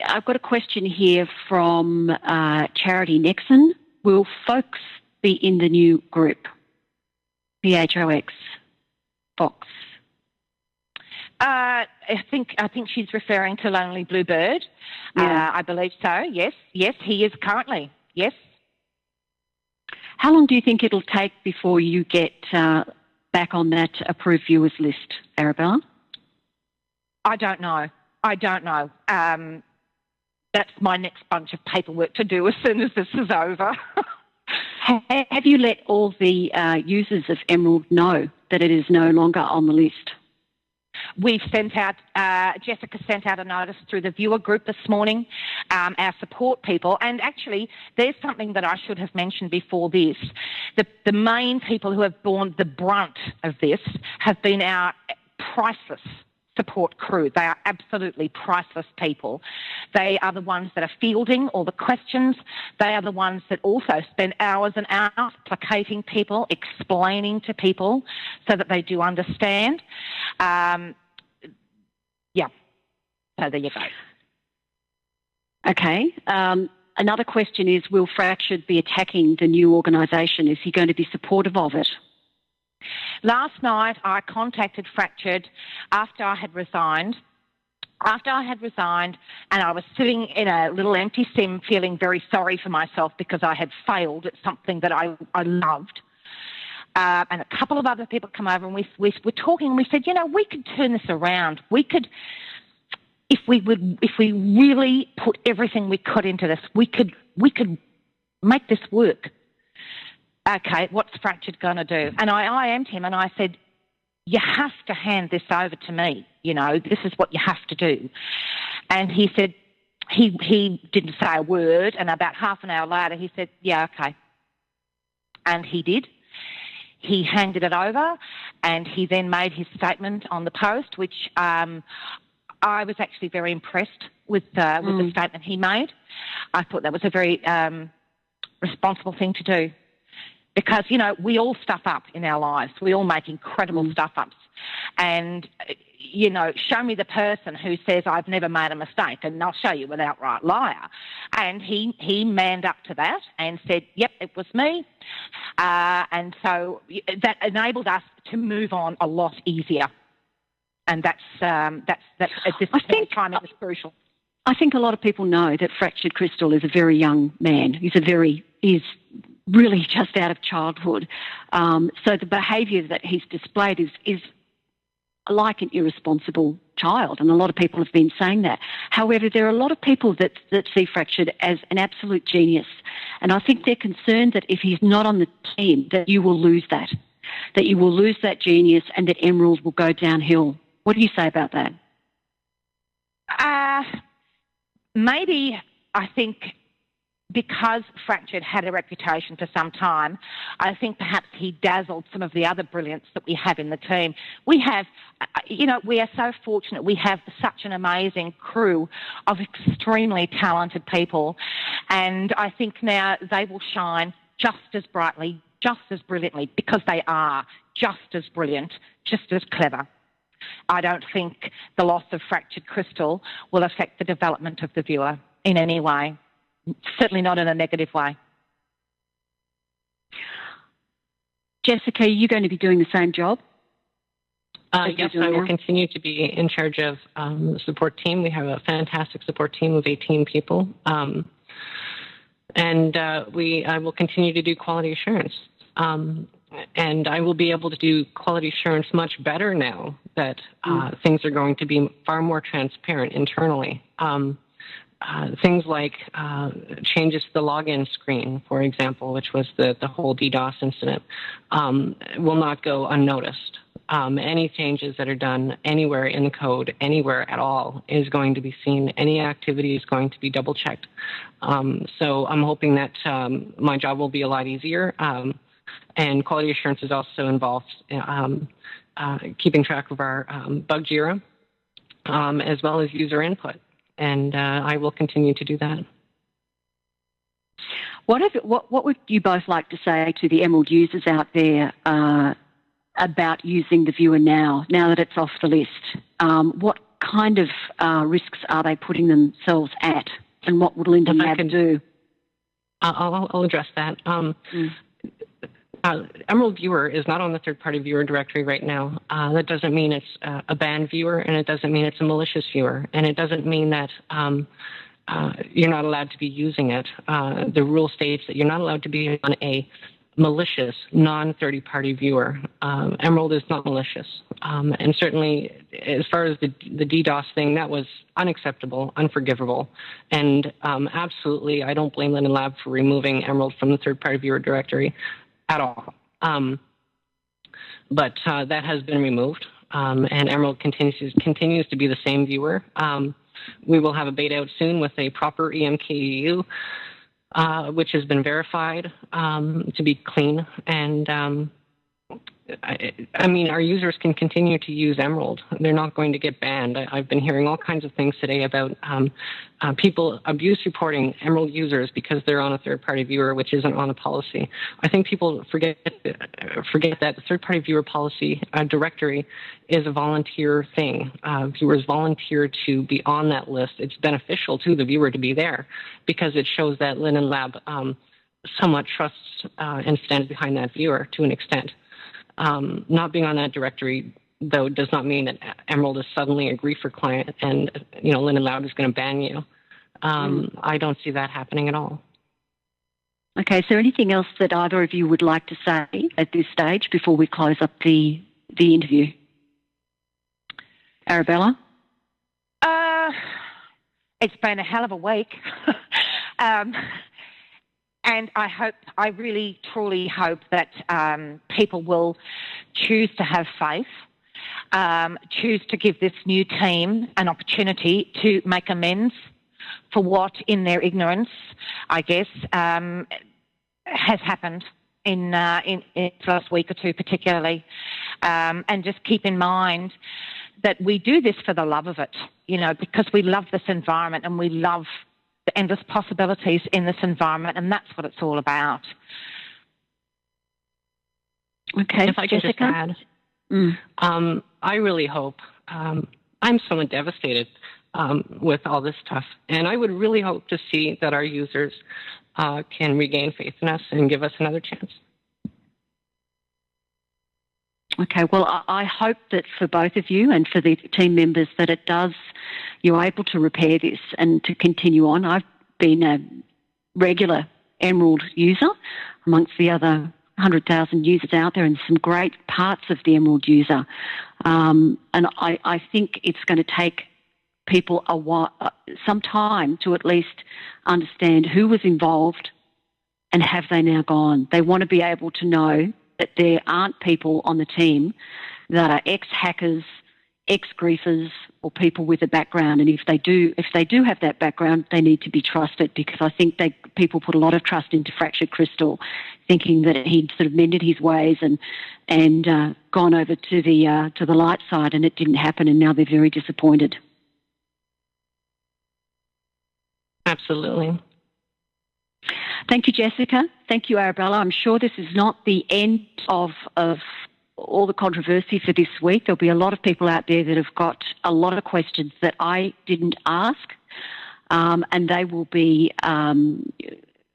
I've got a question here from Charity Nixon. Will folks be in the new group? PHOX. Fox. I think she's referring to Lonely Bluebird. Yeah. I believe so. Yes, he is currently. Yes. How long do you think it'll take before you get back on that approved viewers list, Arabella? I don't know. That's my next bunch of paperwork to do as soon as this is over. Have you let all the users of Emerald know that it is no longer on the list? We've sent out, Jessica sent out a notice through the viewer group this morning, our support people. And actually, there's something that I should have mentioned before this. The main people who have borne the brunt of this have been our priceless support crew. They are absolutely priceless people. They are the ones that are fielding all the questions. They are the ones that also spend hours and hours placating people, explaining to people so that they do understand. So there you go. Okay. Another question is, will Fractured be attacking the new organisation? Is he going to be supportive of it? Last night, I contacted Fractured after I had resigned. And I was sitting in a little empty sim feeling very sorry for myself because I had failed at something that I loved. And a couple of other people come over and we were talking and we said, we could turn this around. We could, if we really put everything we could into this, we could make this work. Okay, what's Fractured going to do? And I IM'd him and I said, you have to hand this over to me. This is what you have to do. And he said, he didn't say a word. And about half an hour later, he said, yeah, okay. And he did. He handed it over and he then made his statement on the post, which I was actually very impressed with the statement he made. I thought that was a very responsible thing to do. Because, we all stuff up in our lives. We all make incredible stuff-ups. And, show me the person who says, I've never made a mistake, and I'll show you an outright liar. And he manned up to that and said, yep, it was me. And so that enabled us to move on a lot easier. And that's at this time it was crucial. I think a lot of people know that Fractured Crystal is a very young man. He's really just out of childhood. So the behaviour that he's displayed is like an irresponsible child, and a lot of people have been saying that. However, there are a lot of people that see Fractured as an absolute genius, and I think they're concerned that if he's not on the team, that you will lose that you will lose that genius and that Emerald will go downhill. What do you say about that? Maybe I think because Fractured had a reputation for some time, I think perhaps he dazzled some of the other brilliance that we have in the team. We have, we are so fortunate. We have such an amazing crew of extremely talented people. And I think now they will shine just as brightly, just as brilliantly, because they are just as brilliant, just as clever. I don't think the loss of Fractured Crystal will affect the development of the viewer in any way. Certainly not in a negative way. Jessica, are you going to be doing the same job? Yes, I will continue to be in charge of the support team. We have a fantastic support team of 18 people. I will continue to do quality assurance. And I will be able to do quality assurance much better now that things are going to be far more transparent internally. Things like changes to the login screen, for example, which was the whole DDoS incident, will not go unnoticed. Any changes that are done anywhere in the code, anywhere at all, is going to be seen. Any activity is going to be double-checked. So I'm hoping that my job will be a lot easier. And quality assurance is also involved keeping track of our bug JIRA, as well as user input. And I will continue to do that. What would you both like to say to the Emerald users out there about using the viewer now that it's off the list? What kind of risks are they putting themselves at, and what would Linden Lab do? I'll address that. Emerald Viewer is not on the third-party viewer directory right now. That doesn't mean it's a banned viewer, and it doesn't mean it's a malicious viewer, and it doesn't mean that you're not allowed to be using it. The rule states that you're not allowed to be on a malicious, non-third-party viewer. Emerald is not malicious. And certainly, as far as the DDoS thing, that was unacceptable, unforgivable. And absolutely, I don't blame Linden Lab for removing Emerald from the third-party viewer directory at all. But that has been removed, and Emerald continues to be the same viewer. We will have a beta out soon with a proper EMKEU, which has been verified to be clean. And I mean, our users can continue to use Emerald. They're not going to get banned. I've been hearing all kinds of things today about people abuse reporting Emerald users because they're on a third-party viewer, which isn't on a policy. I think people forget that the third-party viewer policy directory is a volunteer thing. Viewers volunteer to be on that list. It's beneficial to the viewer to be there because it shows that Linden Lab somewhat trusts and stands behind that viewer to an extent. Not being on that directory, though, does not mean that Emerald is suddenly a griefer client and, Linden Lab is going to ban you. I don't see that happening at all. Okay, so anything else that either of you would like to say at this stage before we close up the interview? Arabella? It's been a hell of a week. And I really, truly hope that people will choose to have faith, choose to give this new team an opportunity to make amends for what, in their ignorance, I guess, has happened in the last week or two particularly. And just keep in mind that we do this for the love of it, because we love this environment and we love the endless possibilities in this environment, and that's what it's all about. Okay, if I can just add, I really hope, I'm somewhat devastated with all this stuff, and I would really hope to see that our users can regain faith in us and give us another chance. Okay, well, I hope that for both of you and for the team members that you're able to repair this and to continue on. I've been a regular Emerald user amongst the other 100,000 users out there and some great parts of the Emerald user. And I think it's going to take people some time to at least understand who was involved and have they now gone. They want to be able to know that there aren't people on the team that are ex-hackers, ex-griefers, or people with a background. And if they do have that background, they need to be trusted, because I think people put a lot of trust into Fractured Crystal, thinking that he'd sort of mended his ways and gone over to the light side, and it didn't happen, and now they're very disappointed. Absolutely. Thank you, Jessica. Thank you, Arabella. I'm sure this is not the end of all the controversy for this week. There'll be a lot of people out there that have got a lot of questions that I didn't ask, and they will be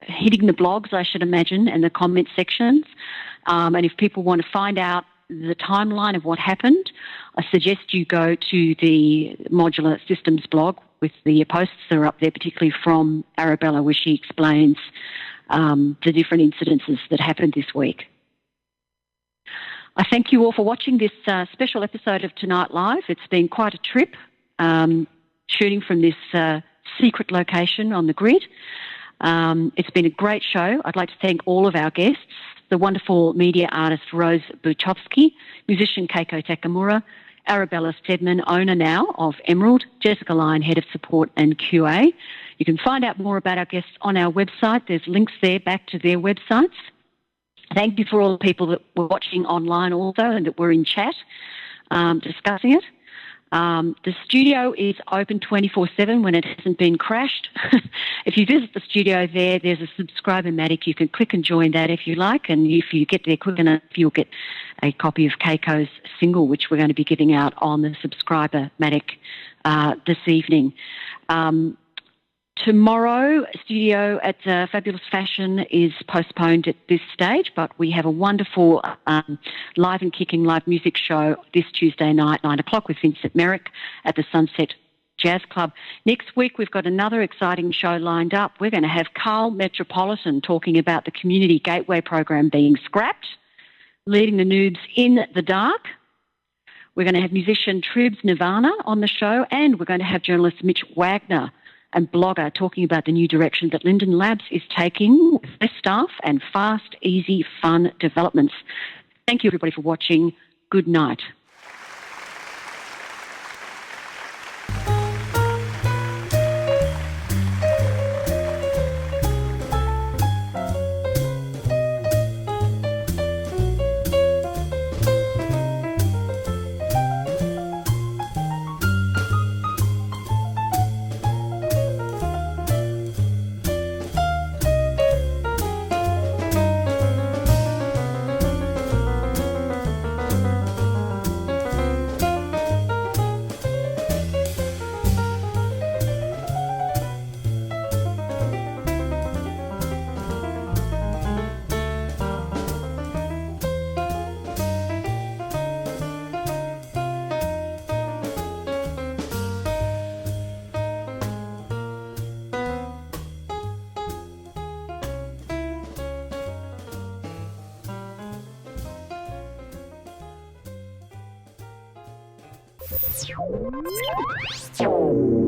hitting the blogs, I should imagine, and the comment sections. And if people want to find out the timeline of what happened, I suggest you go to the Modular Systems blog with the posts that are up there, particularly from Arabella, where she explains the different incidences that happened this week. I thank you all for watching this special episode of Tonight Live. It's been quite a trip, shooting from this secret location on the grid. It's been a great show. I'd like to thank all of our guests, the wonderful media artist Rose Buchowski, musician Keiko Takamura, Arabella Stedman, owner now of Emerald, Jessica Lyon, Head of Support and QA. You can find out more about our guests on our website. There's links there back to their websites. Thank you for all the people that were watching online also and that were in chat discussing it. The studio is open 24/7 when it hasn't been crashed. If you visit the studio there's a subscriber-matic. You can click and join that if you like, and if you get there quick enough, you'll get a copy of Keiko's single, which we're going to be giving out on the subscriber-matic this evening. Tomorrow, studio at Fabulous Fashion is postponed at this stage, but we have a wonderful live and kicking live music show this Tuesday night, 9 o'clock, with Vincent Merrick at the Sunset Jazz Club. Next week, we've got another exciting show lined up. We're going to have Carl Metropolitan talking about the Community Gateway program being scrapped, leading the noobs in the dark. We're going to have musician Tribs Nirvana on the show, and we're going to have journalist Mitch Wagner and blogger talking about the new direction that Linden Labs is taking with their staff and fast, easy, fun developments. Thank you, everybody, for watching. Good night. Thank you.